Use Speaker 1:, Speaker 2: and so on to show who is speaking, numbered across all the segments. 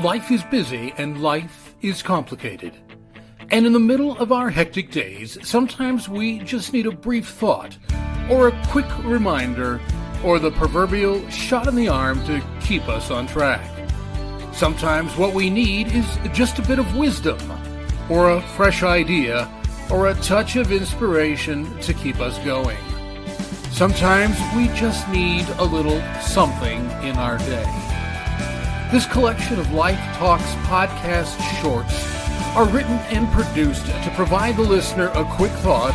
Speaker 1: Life is busy and life is complicated. And in the middle of our hectic days, sometimes we just need a brief thought, or a quick reminder, or the proverbial shot in the arm to keep us on track. Sometimes what we need is just a bit of wisdom, or a fresh idea, or a touch of inspiration to keep us going. Sometimes we just need a little something in our day. This collection of Life Talks podcast shorts are written and produced to provide the listener a quick thought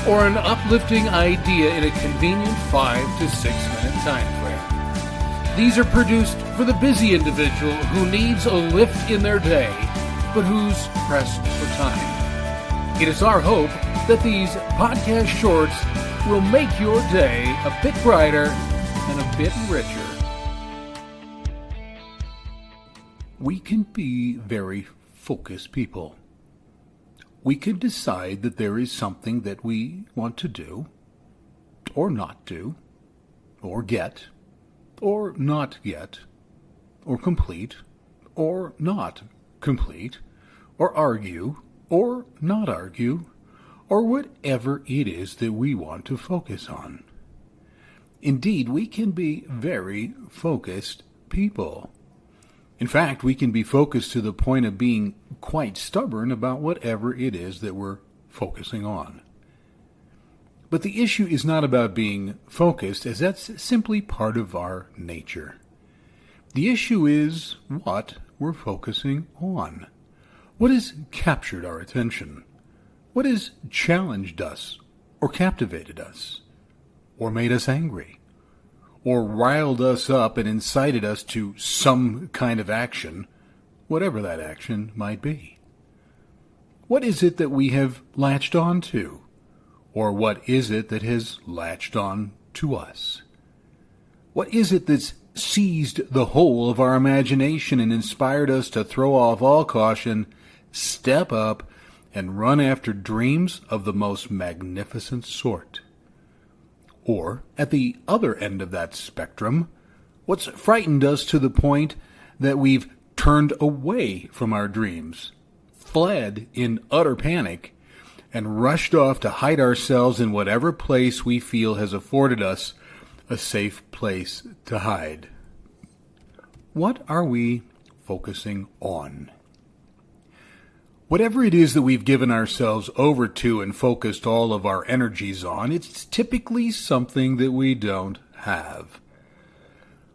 Speaker 1: or an uplifting idea in a convenient 5 to 6 minute time frame. These are produced for the busy individual who needs a lift in their day, but who's pressed for time. It is our hope that these podcast shorts will make your day a bit brighter and a bit richer. We can be very focused people. We can decide that there is something that we want to do, or not do, or get, or not get, or complete, or not complete, or argue, or not argue, or whatever it is that we want to focus on. Indeed, we can be very focused people. In fact, we can be focused to the point of being quite stubborn about whatever it is that we're focusing on. But the issue is not about being focused, as that's simply part of our nature. The issue is what we're focusing on. What has captured our attention? What has challenged us, or captivated us, or made us angry, or riled us up and incited us to some kind of action, whatever that action might be? What is it that we have latched on to? Or what is it that has latched on to us? What is it that's seized the whole of our imagination and inspired us to throw off all caution, step up, and run after dreams of the most magnificent sort? Or, at the other end of that spectrum, what's frightened us to the point that we've turned away from our dreams, fled in utter panic, and rushed off to hide ourselves in whatever place we feel has afforded us a safe place to hide? What are we focusing on? Whatever it is that we've given ourselves over to and focused all of our energies on, it's typically something that we don't have.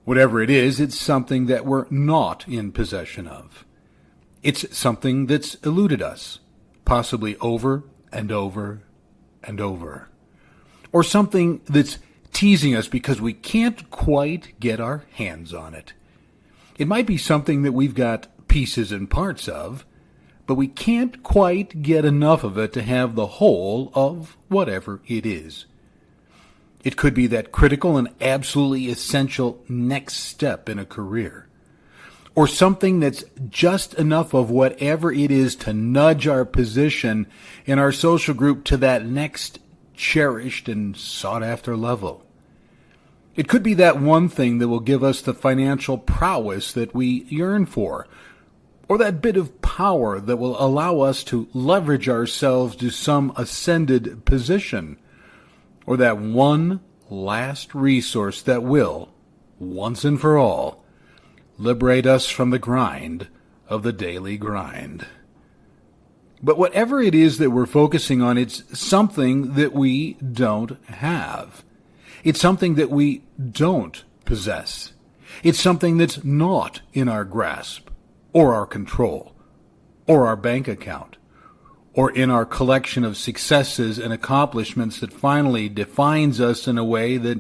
Speaker 1: Whatever it is, it's something that we're not in possession of. It's something that's eluded us, possibly over and over and over. Or something that's teasing us because we can't quite get our hands on it. It might be something that we've got pieces and parts of, but we can't quite get enough of it to have the whole of whatever it is. It could be that critical and absolutely essential next step in a career, or something that's just enough of whatever it is to nudge our position in our social group to that next cherished and sought-after level. It could be that one thing that will give us the financial prowess that we yearn for, or that bit of power that will allow us to leverage ourselves to some ascended position, or that one last resource that will, once and for all, liberate us from the grind of the daily grind. But whatever it is that we're focusing on, it's something that we don't have. It's something that we don't possess. It's something that's not in our grasp, or our control, or our bank account, or in our collection of successes and accomplishments that finally defines us in a way that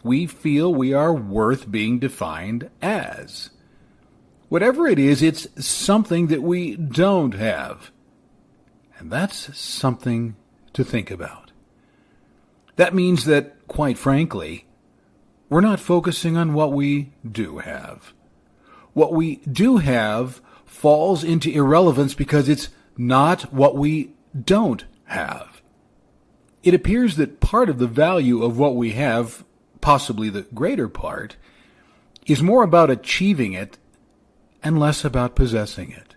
Speaker 1: we feel we are worth being defined as. Whatever it is, it's something that we don't have. And that's something to think about. That means that, quite frankly, we're not focusing on what we do have. What we do have falls into irrelevance because it's not what we don't have. It appears that part of the value of what we have, possibly the greater part, is more about achieving it and less about possessing it.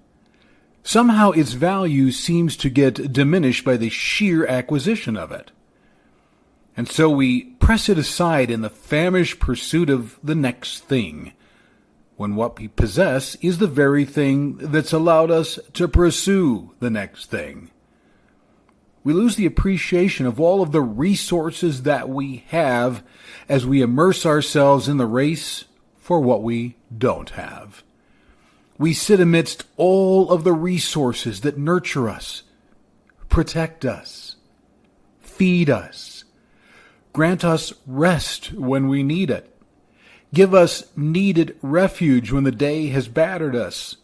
Speaker 1: Somehow its value seems to get diminished by the sheer acquisition of it. And so we press it aside in the famished pursuit of the next thing, when what we possess is the very thing that's allowed us to pursue the next thing. We lose the appreciation of all of the resources that we have as we immerse ourselves in the race for what we don't have. We sit amidst all of the resources that nurture us, protect us, feed us, grant us rest when we need it, give us needed refuge when the day has battered us,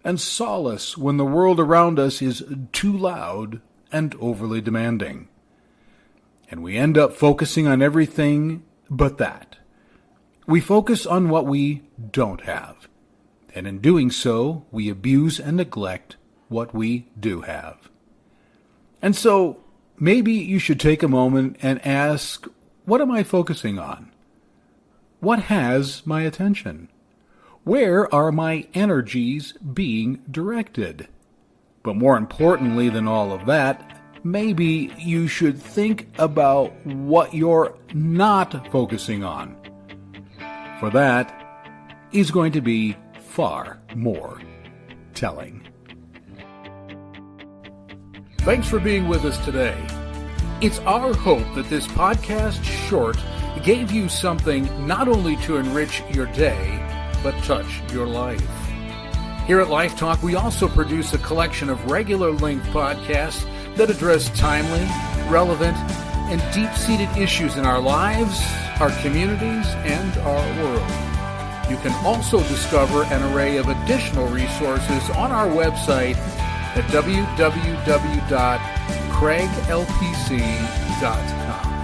Speaker 1: and solace when the world around us is too loud and overly demanding. And we end up focusing on everything but that. We focus on what we don't have, and in doing so, we abuse and neglect what we do have. And so, maybe you should take a moment and ask, what am I focusing on? What has my attention? Where are my energies being directed? But more importantly than all of that, maybe you should think about what you're not focusing on. For that is going to be far more telling. Thanks for being with us today. It's our hope that this podcast short gave you something not only to enrich your day, but touch your life. Here at Life Talk, we also produce a collection of regular length podcasts that address timely, relevant, and deep-seated issues in our lives, our communities, and our world. You can also discover an array of additional resources on our website at www.craiglpc.com.